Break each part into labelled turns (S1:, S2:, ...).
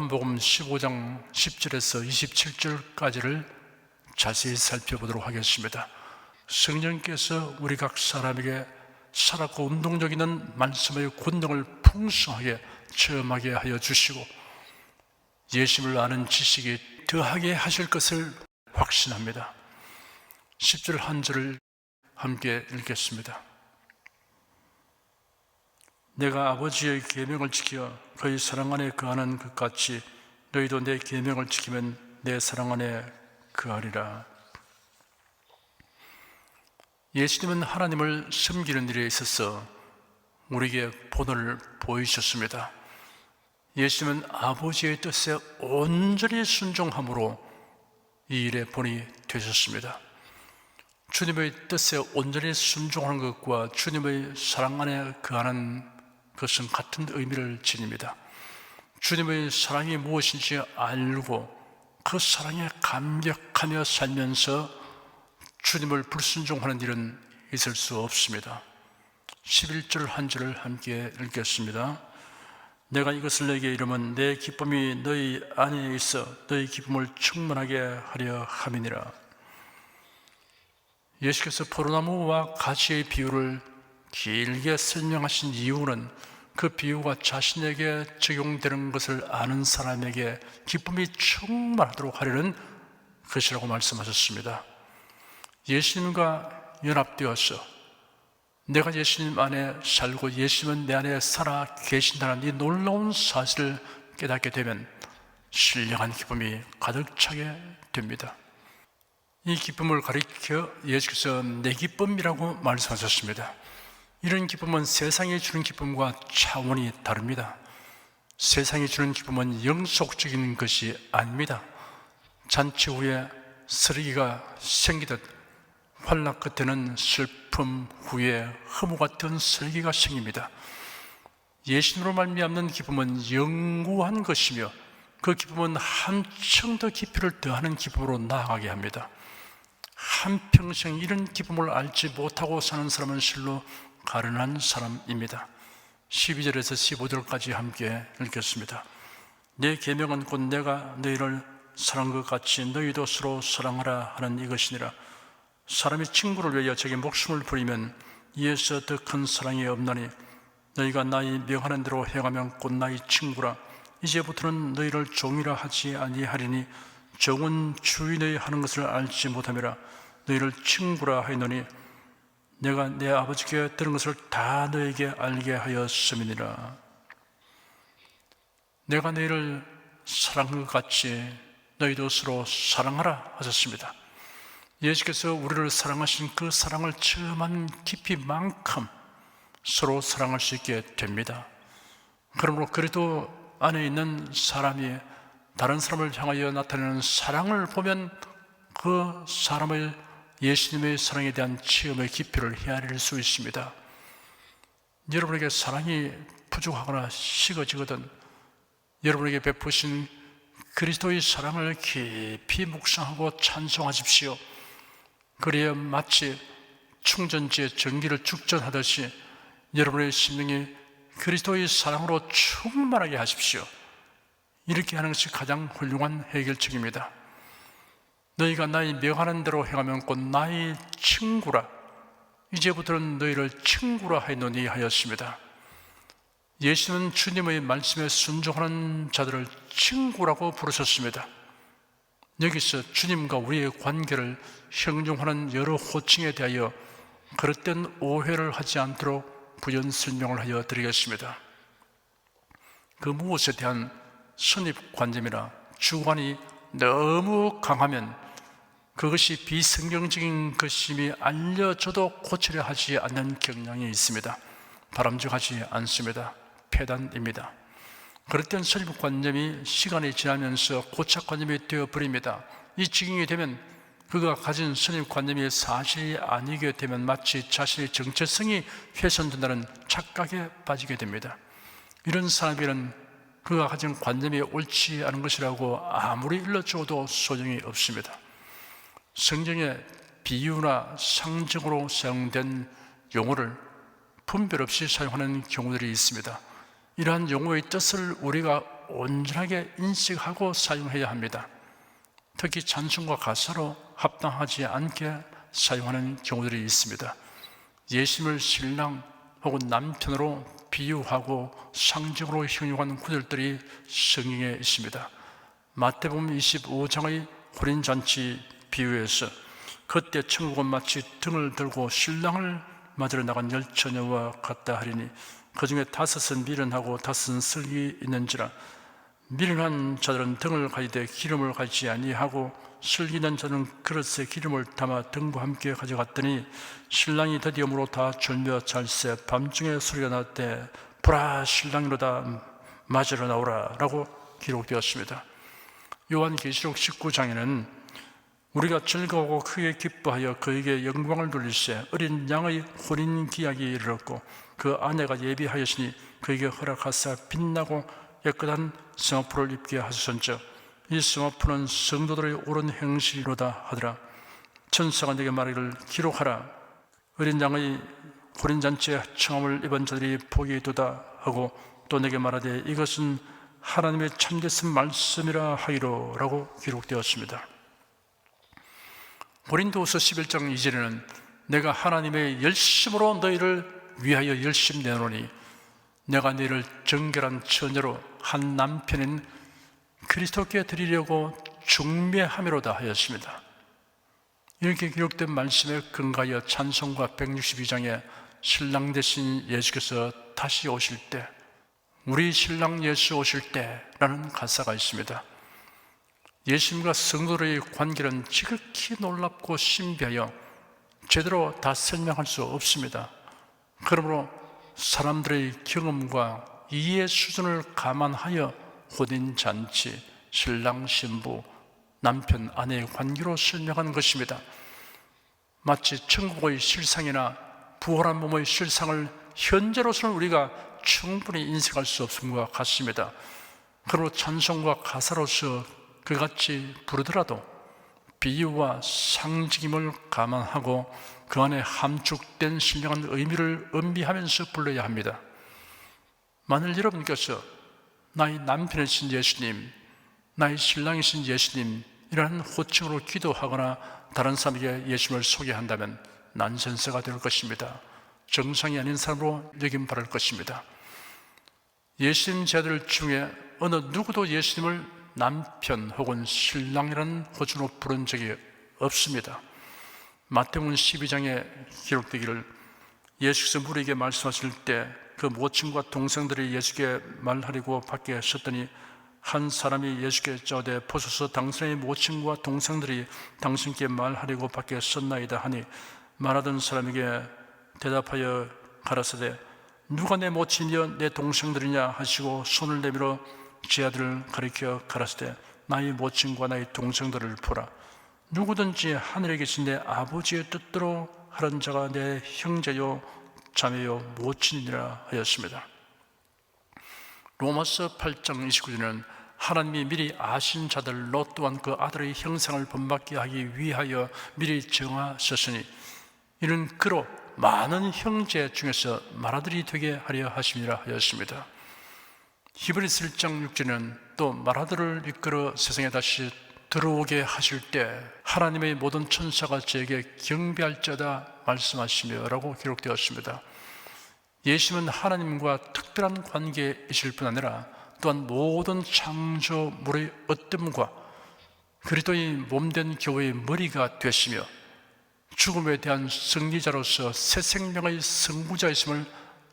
S1: 요한복음 15장 10절에서 27절까지를 자세히 살펴보도록 하겠습니다. 성령께서 우리 각 사람에게 살았고 운동력 있는 말씀의 권능을 풍성하게 체험하게 하여 주시고 예수님을 아는 지식이 더하게 하실 것을 확신합니다. 10절 한 절을 함께 읽겠습니다. 내가 아버지의 계명을 지켜 그의 사랑 안에 거하는 것 같이 너희도 내 계명을 지키면 내 사랑 안에 거하리라. 예수님은 하나님을 섬기는 일에 있어서 우리에게 본을 보이셨습니다. 예수님은 아버지의 뜻에 온전히 순종함으로 이 일의 본이 되셨습니다. 주님의 뜻에 온전히 순종하는 것과 주님의 사랑 안에 거하는 것은 같은 의미를 지닙니다. 주님의 사랑이 무엇인지 알고 그 사랑에 감격하며 살면서 주님을 불순종하는 일은 있을 수 없습니다. 11절 한 절을 함께 읽겠습니다. 내가 이것을 너희에게 이르면 내 기쁨이 너희 안에 있어 너희 기쁨을 충만하게 하려 함이니라. 예수께서 포도나무와 가지의 비유를 길게 설명하신 이유는 그 비유가 자신에게 적용되는 것을 아는 사람에게 기쁨이 충만하도록 하려는 것이라고 말씀하셨습니다. 예수님과 연합되어서 내가 예수님 안에 살고 예수님은 내 안에 살아 계신다는 이 놀라운 사실을 깨닫게 되면 신령한 기쁨이 가득 차게 됩니다. 이 기쁨을 가리켜 예수께서 내 기쁨이라고 말씀하셨습니다. 이런 기쁨은 세상이 주는 기쁨과 차원이 다릅니다. 세상이 주는 기쁨은 영속적인 것이 아닙니다. 잔치 후에 쓰레기가 생기듯 환락 끝에는 슬픔 후에 허무 같은 쓰레기가 생깁니다. 예수님으로 말미암는 기쁨은 영구한 것이며 그 기쁨은 한층 더 깊이를 더하는 기쁨으로 나아가게 합니다. 한평생 이런 기쁨을 알지 못하고 사는 사람은 실로 가련한 사람입니다. 12절에서 15절까지 함께 읽겠습니다. 내 계명은 곧 내가 너희를 사랑한 것 같이 너희도 서로 사랑하라 하는 이것이니라. 사람이 친구를 위하여 자기 목숨을 버리면 이에서 더 큰 사랑이 없나니 너희가 나의 명하는 대로 행하면 곧 나의 친구라. 이제부터는 너희를 종이라 하지 아니하리니 종은 주인의 하는 것을 알지 못함이라. 너희를 친구라 하였노니 내가 내 아버지께 들은 것을 다 너에게 알게 하였음이니라. 내가 너희를 사랑한 것 같이 너희도 서로 사랑하라 하셨습니다. 예수께서 우리를 사랑하신 그 사랑을 체험한 깊이만큼 서로 사랑할 수 있게 됩니다. 그러므로 그래도 안에 있는 사람이 다른 사람을 향하여 나타내는 사랑을 보면 그 사람을 예수님의 사랑에 대한 체험의 깊이를 헤아릴 수 있습니다. 여러분에게 사랑이 부족하거나 식어지거든 여러분에게 베푸신 그리스도의 사랑을 깊이 묵상하고 찬송하십시오. 그래야 마치 충전지에 전기를 축전하듯이 여러분의 심령이 그리스도의 사랑으로 충만하게 하십시오. 이렇게 하는 것이 가장 훌륭한 해결책입니다. 너희가 나의 명하는 대로 행하면 곧 나의 친구라. 이제부터는 너희를 친구라 하였노니 하였습니다. 예수는 주님의 말씀에 순종하는 자들을 친구라고 부르셨습니다. 여기서 주님과 우리의 관계를 형용하는 여러 호칭에 대하여 그릇된 오해를 하지 않도록 부연 설명을 하여 드리겠습니다. 그 무엇에 대한 선입관념이나 주관이 너무 강하면 그것이 비성경적인 것임이 알려져도 고치려 하지 않는 경향이 있습니다. 바람직하지 않습니다. 폐단입니다. 그럴 땐 선입관념이 시간이 지나면서 고착관념이 되어버립니다. 이 지경이 되면 그가 가진 선입관념이 사실이 아니게 되면 마치 자신의 정체성이 훼손된다는 착각에 빠지게 됩니다. 이런 사람에게는 그가 가진 관념이 옳지 않은 것이라고 아무리 일러주어도 소용이 없습니다. 성경에 비유나 상징으로 사용된 용어를 분별 없이 사용하는 경우들이 있습니다. 이러한 용어의 뜻을 우리가 온전하게 인식하고 사용해야 합니다. 특히 찬송과 가사로 합당하지 않게 사용하는 경우들이 있습니다. 예수님을 신랑 혹은 남편으로 비유하고 상징으로 형용한 구절들이 성경에 있습니다. 마태복음 25장의 혼인잔치 비유에서 그때 천국은 마치 등을 들고 신랑을 맞으러 나간 열 처녀와 같다 하리니 그 중에 5은 미련하고 5은 슬기 있는지라 미련한 자들은 등을 가지되 기름을 가지지 아니하고 슬기 있는 자는 그릇에 기름을 담아 등과 함께 가져갔더니 신랑이 드디어 물어 다 졸며 잘새 밤중에 소리가 났대 보라 신랑이로다 맞으러 나오라 라고 기록되었습니다. 요한계시록 19장에는 우리가 즐거워하고 크게 기뻐하여 그에게 영광을 돌리세 어린 양의 혼인 기약이 이르렀고 그 아내가 예비하였으니 그에게 허락하사 빛나고 깨끗한 성화포를 입게 하소서인즉 이 성화포는 성도들의 옳은 행실이로다 하더라. 천사가 내게 말하기를 기록하라 어린 양의 혼인잔치에 청함을 입은 자들이 복이 있도다 하고 또 내게 말하되 이것은 하나님의 참되신 말씀이라 하기로 라고 기록되었습니다. 고린도후서 11장 2절에는 내가 하나님의 열심으로 너희를 위하여 열심 내노니 내가 너희를 정결한 처녀로 한 남편인 그리스도께 드리려고 중매함이로다 하였습니다. 이렇게 기록된 말씀에 근거하여 찬송가 162장에 신랑 되신 예수께서 다시 오실 때 우리 신랑 예수 오실 때라는 가사가 있습니다. 예수님과 성도들의 관계는 지극히 놀랍고 신비하여 제대로 다 설명할 수 없습니다. 그러므로 사람들의 경험과 이해 수준을 감안하여 혼인잔치, 신랑, 신부, 남편, 아내의 관계로 설명하는 것입니다. 마치 천국의 실상이나 부활한 몸의 실상을 현재로서는 우리가 충분히 인식할 수 없음과 같습니다. 그러므로 찬송과 가사로서 그같이 부르더라도 비유와 상징임을 감안하고 그 안에 함축된 신령한 의미를 음미하면서 불러야 합니다. 만일 여러분께서 나의 남편이신 예수님, 나의 신랑이신 예수님이라는 호칭으로 기도하거나 다른 사람에게 예수님을 소개한다면 난센스가 될 것입니다. 정상이 아닌 사람으로 여김받을 것입니다. 예수님 제자들 중에 어느 누구도 예수님을 남편 혹은 신랑이라는 호칭으로 부른 적이 없습니다. 마태복음 12장에 기록되기를 예수께서 무리에게 말씀하실 때 그 모친과 동생들이 예수께 말하려고 밖에 섰더니 한 사람이 예수께 쩌되 보소서 당신의 모친과 동생들이 당신께 말하려고 밖에 섰나이다 하니 말하던 사람에게 대답하여 가라사대 누가 내 모친이여 내 동생들이냐 하시고 손을 내밀어 제 아들을 가리켜 가라사대 나의 모친과 나의 동생들을 보라 누구든지 하늘에 계신 내 아버지의 뜻대로 하는 자가 내 형제요 자매요 모친이라 하였습니다. 로마서 8장 29절에는 하나님이 미리 아신 자들로 또한 그 아들의 형상을 본받게 하기 위하여 미리 정하셨으니 이는 그로 많은 형제 중에서 맏아들이 되게 하려 하심이라 하였습니다. 히브리서 1장 6절에는 또 맏아들을 이끌어 세상에 다시 들어오게 하실 때 하나님의 모든 천사가 저에게 경배할지어다 말씀하시며 라고 기록되었습니다. 예수님은 하나님과 특별한 관계이실 뿐 아니라 또한 모든 창조물의 어뜸과 그리스도의 몸된 교회의 머리가 되시며 죽음에 대한 승리자로서 새 생명의 선구자이심을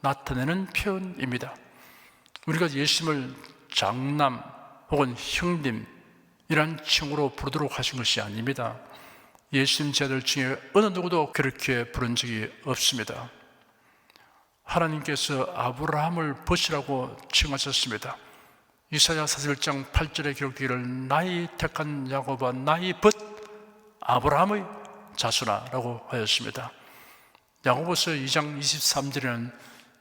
S1: 나타내는 표현입니다. 우리가 예수님을 장남 혹은 형님 이란 칭호로 부르도록 하신 것이 아닙니다. 예수님 제자들 중에 어느 누구도 그렇게 부른 적이 없습니다. 하나님께서 아브라함을 벗이라고 칭하셨습니다. 이사야 41장 8절에 기록되기를 나의 택한 야곱아 나의 벗 아브라함의 자손아 라고 하였습니다. 야고보서 2장 23절에는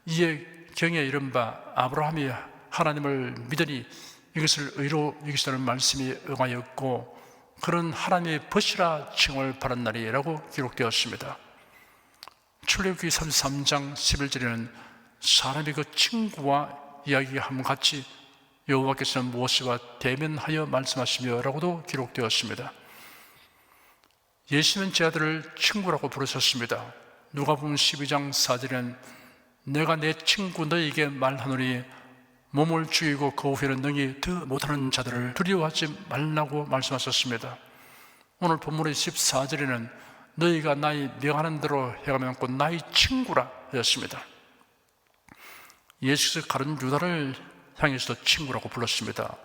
S1: 이에 경에 이른바 아브라함이 하나님을 믿으니 이것을 의로 여기시다는 말씀이 응하였고 그런 하나님의 벗이라 칭을 받은 날이라고 기록되었습니다. 출애굽기 33장 11절에는 사람이 그 친구와 이야기함 같이 여호와께서는 모세와 대면하여 말씀하시며 라고도 기록되었습니다. 예수님은 제 아들을 친구라고 부르셨습니다. 누가복음 12장 4절에는 내가 내 친구 너희에게 말하노니 몸을 죽이고 그 후에는 능히 더 못하는 자들을 두려워하지 말라고 말씀하셨습니다. 오늘 본문의 14절에는 너희가 나의 명하는 대로 행하면 곧 나의 친구라 하였습니다. 예수께서 가룟 유다를 향해서도 친구라고 불렀습니다.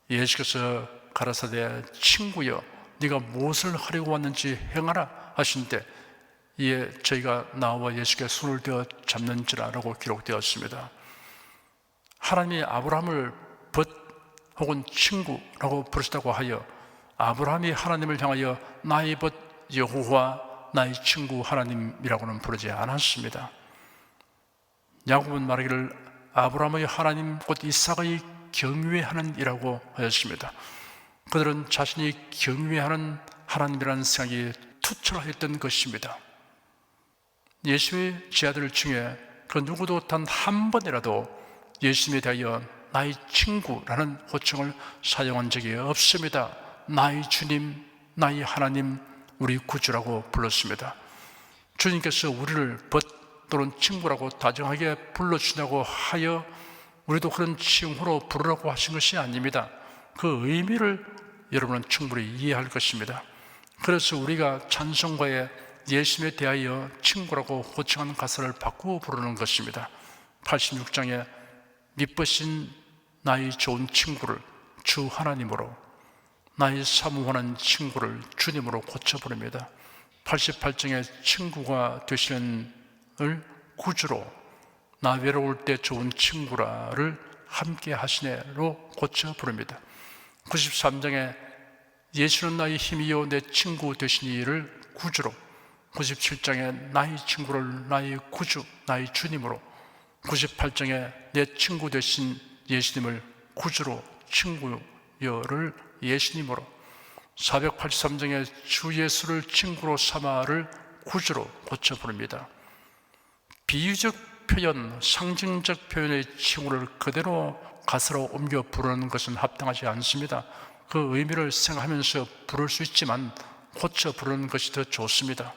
S1: 예수께서 가라사대 친구여 네가 무엇을 하려고 왔는지 행하라 하신데 이에 저희가 나와 예수께 손을 대어 잡는지라 라고 기록되었습니다. 하나님이 아브라함을 벗 혹은 친구라고 부르시다고 하여 아브라함이 하나님을 향하여 나의 벗 여호와 나의 친구 하나님이라고는 부르지 않았습니다. 야곱은 말하기를 아브라함의 하나님 곧 이삭의 경외하는 이라고 하였습니다. 그들은 자신이 경외하는 하나님이라는 생각이 투철하였던 것입니다. 예수의 제자들 중에 그 누구도 단 한 번이라도 예수님에 대하여 나의 친구라는 호칭을 사용한 적이 없습니다. 나의 주님, 나의 하나님, 우리 구주라고 불렀습니다. 주님께서 우리를 벗 또는 친구라고 다정하게 불러주시냐고 하여 우리도 그런 칭호로 부르라고 하신 것이 아닙니다. 그 의미를 여러분은 충분히 이해할 것입니다. 그래서 우리가 찬송가에 예수님에 대하여 친구라고 호칭하는 가사를 바꾸어 부르는 것입니다. 86장에 미쁘신 나의 좋은 친구를 주 하나님으로, 나의 사모하는 친구를 주님으로 고쳐 부릅니다. 88장에 친구가 되시는 을 구주로, 나 외로울 때 좋은 친구라를 함께 하시네로 고쳐 부릅니다. 93장에 예수는 나의 힘이요 내 친구 되시니를 구주로, 97장에 나의 친구를 나의 구주, 나의 주님으로, 98장에 내 친구 되신 예수님을 구주로, 친구여를 예수님으로, 483장에 주 예수를 친구로 삼아를 구주로 고쳐 부릅니다. 비유적 표현, 상징적 표현의 칭호를 그대로 가사로 옮겨 부르는 것은 합당하지 않습니다. 그 의미를 생각하면서 부를 수 있지만 고쳐 부르는 것이 더 좋습니다.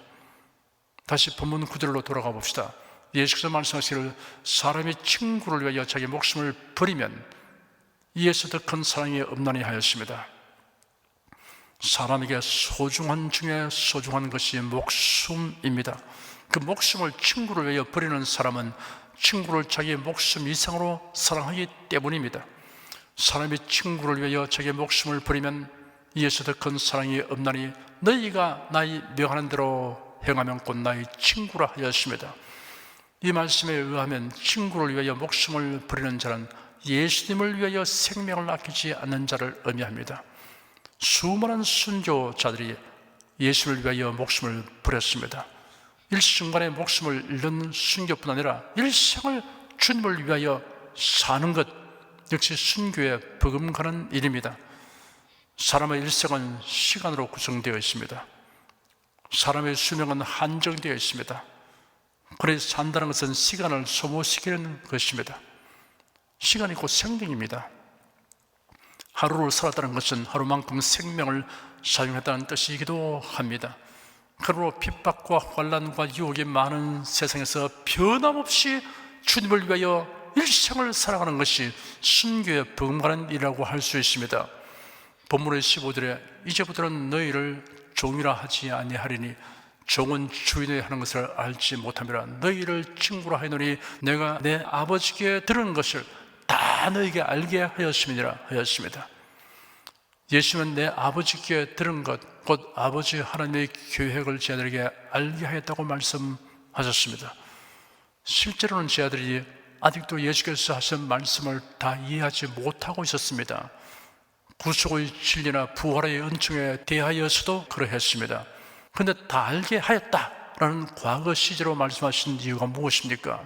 S1: 다시 본문 구절로 돌아가 봅시다. 예수께서 말씀하시기를 사람이 친구를 위하여 자기 목숨을 버리면 이에서 더 큰 사랑이 없나니 하였습니다. 사람에게 소중한 중에 소중한 것이 목숨입니다. 그 목숨을 친구를 위하여 버리는 사람은 친구를 자기의 목숨 이상으로 사랑하기 때문입니다. 사람이 친구를 위하여 자기의 목숨을 버리면 이에서 더 큰 사랑이 없나니 너희가 나의 명하는 대로 행하면 곧 나의 친구라 하였습니다. 이 말씀에 의하면 친구를 위하여 목숨을 버리는 자는 예수님을 위하여 생명을 아끼지 않는 자를 의미합니다. 수많은 순교자들이 예수를 위하여 목숨을 버렸습니다. 일순간에 목숨을 잃는 순교뿐 아니라 일생을 주님을 위하여 사는 것 역시 순교에 버금가는 일입니다. 사람의 일생은 시간으로 구성되어 있습니다. 사람의 수명은 한정되어 있습니다. 그래서 산다는 것은 시간을 소모시키는 것입니다. 시간이 곧 생명입니다. 하루를 살았다는 것은 하루만큼 생명을 사용했다는 뜻이기도 합니다. 그러므로 핍박과 환난과 유혹이 많은 세상에서 변함없이 주님을 위하여 일생을 살아가는 것이 순교에 버금가는 일이라고 할 수 있습니다. 본문의 15절에 이제부터는 너희를 종이라 하지 아니하리니 종은 주인의 하는 것을 알지 못함이라 너희를 친구라 하노니 내가 내 아버지께 들은 것을 다 너희에게 알게 하였음이니라 하였습니다. 예수님은 내 아버지께 들은 것, 곧 아버지 하나님의 계획을 제 아들에게 알게 하였다고 말씀하셨습니다. 실제로는 제 아들이 아직도 예수께서 하신 말씀을 다 이해하지 못하고 있었습니다. 구속의 진리나 부활의 은총에 대하여서도 그러했습니다. 그런데 다 알게 하였다라는 과거 시제로 말씀하신 이유가 무엇입니까?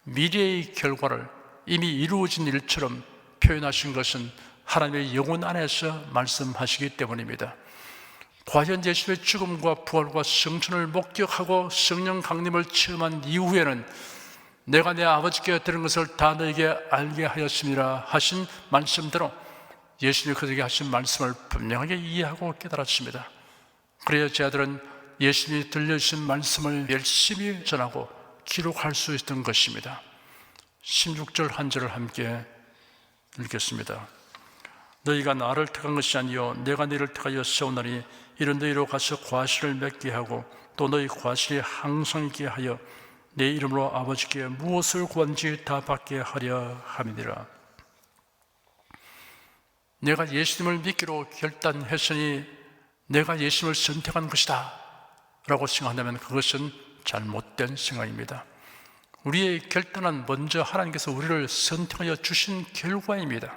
S1: 미래의 결과를 이미 이루어진 일처럼 표현하신 것은 하나님의 영혼 안에서 말씀하시기 때문입니다. 과연 예수의 죽음과 부활과 성천을 목격하고 성령 강림을 체험한 이후에는 내가 내 아버지께 들은 것을 다 너에게 알게 하였음이라 하신 말씀대로 예수님이 그들에게 하신 말씀을 분명하게 이해하고 깨달았습니다. 그래야 제 아들은 예수님이 들려주신 말씀을 열심히 전하고 기록할 수 있던 것입니다. 16절 한 절을 함께 읽겠습니다. 너희가 나를 택한 것이 아니요 내가 너희를 택하여 세우나니 이런 너희로 가서 과실을 맺게 하고 또 너희 과실이 항상 있게 하여 내 이름으로 아버지께 무엇을 구한지 다 받게 하려 함이니라. 내가 예수님을 믿기로 결단했으니 내가 예수님을 선택한 것이다 라고 생각한다면 그것은 잘못된 생각입니다. 우리의 결단은 먼저 하나님께서 우리를 선택하여 주신 결과입니다.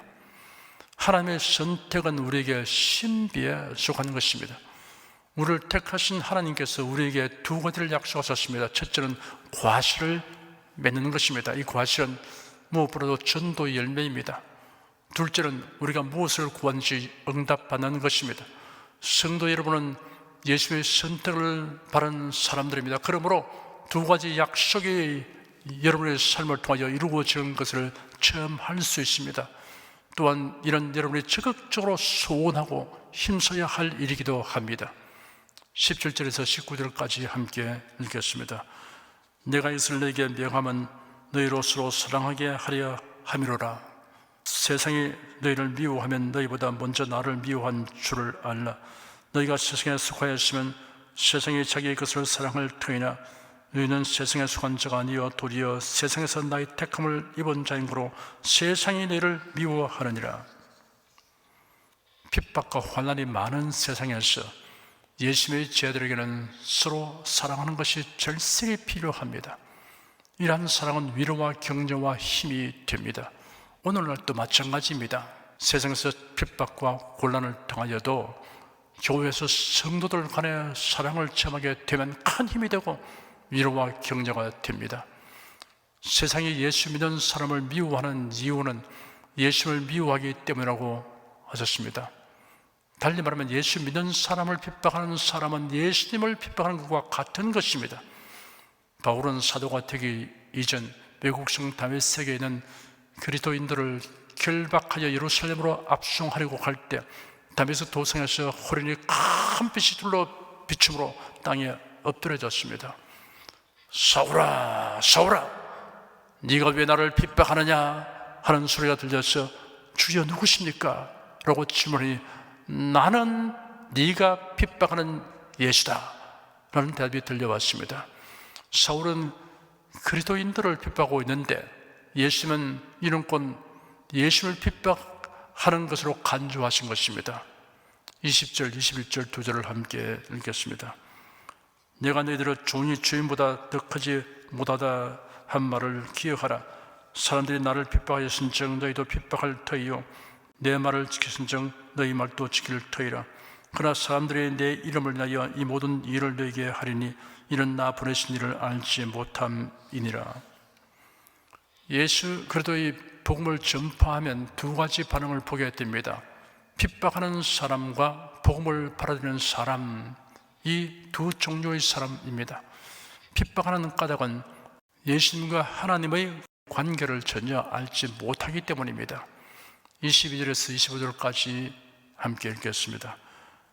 S1: 하나님의 선택은 우리에게 신비에 속한 것입니다. 우리를 택하신 하나님께서 우리에게 두 가지를 약속하셨습니다. 첫째는 과실을 맺는 것입니다. 이 과실은 무엇보다도 전도의 열매입니다. 둘째는 우리가 무엇을 구한지 응답받는 것입니다. 성도 여러분은 예수의 선택을 바라는 사람들입니다. 그러므로 두 가지 약속이 여러분의 삶을 통하여 이루어지는 것을 체험할 수 있습니다. 또한 이런 여러분이 적극적으로 소원하고 힘써야 할 일이기도 합니다. 17절에서 19절까지 함께 읽겠습니다. 내가 이것을 너에게 명함은 너희로 서로 사랑하게 하려 함이로라. 세상이 너희를 미워하면 너희보다 먼저 나를 미워한 줄을 알라. 너희가 세상에 속하였으면 세상이 자기의 것을 사랑할 터이나 너희는 세상에 속한 자가 아니여 도리어 세상에서 나의 택함을 입은 자인 거로 세상이 너희를 미워하느니라. 핍박과 환난이 많은 세상에서 예수님의 제자들에게는 서로 사랑하는 것이 절실히 필요합니다. 이러한 사랑은 위로와 격려와 힘이 됩니다. 오늘날도 마찬가지입니다. 세상에서 핍박과 곤란을 당하여도 교회에서 성도들 간의 사랑을 체험하게 되면 큰 힘이 되고 위로와 격려가 됩니다. 세상이 예수 믿는 사람을 미워하는 이유는 예수를 미워하기 때문이라고 하셨습니다. 달리 말하면 예수 믿는 사람을 핍박하는 사람은 예수님을 핍박하는 것과 같은 것입니다. 바울은 사도가 되기 이전 외국 성 다메섹에 있는 그리스도인들을 결박하여 예루살렘으로 압송하려고 할 때 다메섹 도성에서 호련히 큰 빛이 둘러 비춤으로 땅에 엎드려졌습니다. 사울아, 사울아, 네가 왜 나를 핍박하느냐 하는 소리가 들려서 주여 누구십니까? 라고 질문하니 나는 네가 핍박하는 예수다 라는 대답이 들려왔습니다. 사울은 그리스도인들을 핍박하고 있는데 예수님은 이른곧 예수를 핍박하는 것으로 간주하신 것입니다. 20절, 21절 두 절을 함께 읽겠습니다. 내가 너희들을 종이 주인보다 더 크지 못하다 한 말을 기억하라. 사람들이 나를 핍박하였은즉 너희도 핍박할 터이요 내 말을 지켰은즉 너희 말도 지킬 터이라. 그러나 사람들이 내 이름을 위하여 이 모든 일을 너희에게 하리니 이는 나 보내신 이를 알지 못함이니라. 예수 그리스도의 복음을 전파하면 두 가지 반응을 보게 됩니다. 핍박하는 사람과 복음을 받아들이는 사람, 이 두 종류의 사람입니다. 핍박하는 까닭은 예수님과 하나님의 관계를 전혀 알지 못하기 때문입니다. 22절에서 25절까지 함께 읽겠습니다.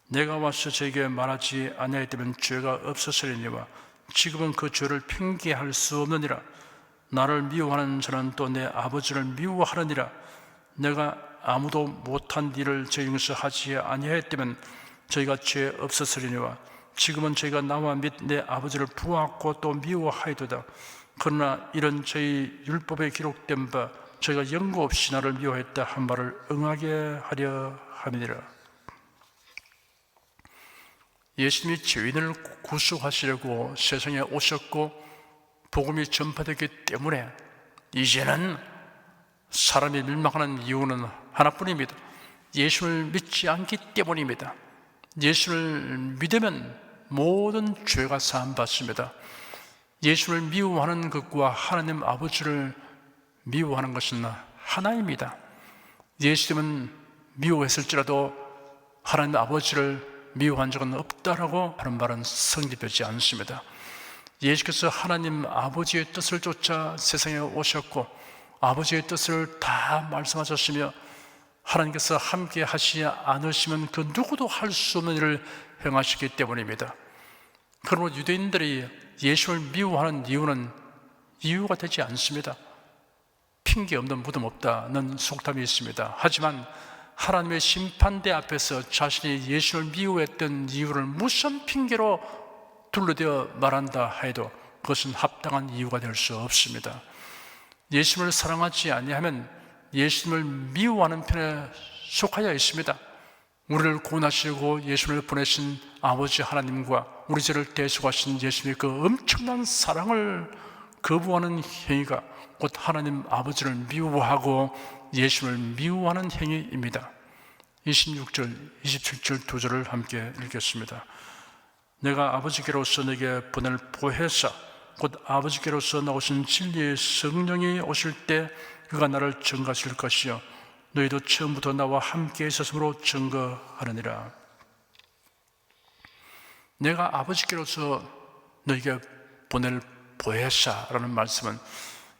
S1: 내가 와서 저에게 말하지 아니하였다면 죄가 없었으리니와 지금은 그 죄를 핑계할 수 없느니라. 나를 미워하는 자는 또 내 아버지를 미워하느니라. 내가 아무도 못한 일을 저희 중에서 하지 아니하였다면 저희가 죄 없었으리니와 지금은 저희가 나와 및 내 아버지를 부하고 또 미워하이도다. 그러나 이런 저희 율법에 기록된 바 저희가 연고 없이 나를 미워했다 한 말을 응하게 하려 함이니라. 예수님이 죄인을 구속하시려고 세상에 오셨고 복음이 전파되기 때문에 이제는 사람이 멸망하는 이유는 하나뿐입니다. 예수를 믿지 않기 때문입니다. 예수를 믿으면 모든 죄가 사함받습니다. 예수를 미워하는 것과 하나님 아버지를 미워하는 것은 하나입니다. 예수님은 미워했을지라도 하나님 아버지를 미워한 적은 없다라고 하는 말은 성립되지 않습니다. 예수께서 하나님 아버지의 뜻을 쫓아 세상에 오셨고 아버지의 뜻을 다 말씀하셨으며 하나님께서 함께 하시지 않으시면 그 누구도 할 수 없는 일을 행하시기 때문입니다. 그러므로 유대인들이 예수를 미워하는 이유는 이유가 되지 않습니다. 핑계 없는 무덤 없다는 속담이 있습니다. 하지만 하나님의 심판대 앞에서 자신이 예수를 미워했던 이유를 무슨 핑계로 둘러대어 말한다 해도 그것은 합당한 이유가 될 수 없습니다. 예수님을 사랑하지 아니하면 예수님을 미워하는 편에 속하여 있습니다. 우리를 구원하시고 예수님을 보내신 아버지 하나님과 우리 죄를 대속하신 예수님의 그 엄청난 사랑을 거부하는 행위가 곧 하나님 아버지를 미워하고 예수님을 미워하는 행위입니다. 26절, 27절 두 절을 함께 읽겠습니다. 내가 아버지께로서 내게 보낼 보혜사 곧 아버지께로서 나오신 진리의 성령이 오실 때 그가 나를 증거하실 것이요 너희도 처음부터 나와 함께 있었으므로 증거하느니라. 내가 아버지께로서 너희에게 보낼 보혜사라는 말씀은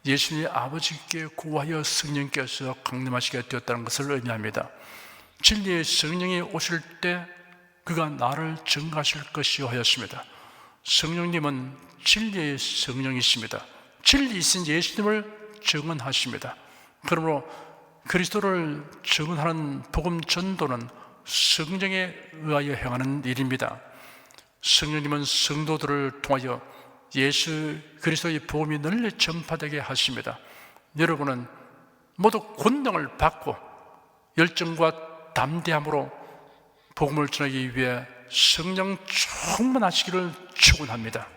S1: 예수님이 아버지께 구하여 성령께서 강림하시게 되었다는 것을 의미합니다. 진리의 성령이 오실 때 그가 나를 증거하실 것이요 하였습니다. 성령님은 진리의 성령이십니다. 진리이신 예수님을 증언하십니다. 그러므로 그리스도를 증언하는 복음 전도는 성령에 의하여 행하는 일입니다. 성령님은 성도들을 통하여 예수 그리스도의 복음이 널리 전파되게 하십니다. 여러분은 모두 권능을 받고 열정과 담대함으로 복음을 전하기 위해 성령 충만하시기를 축원합니다.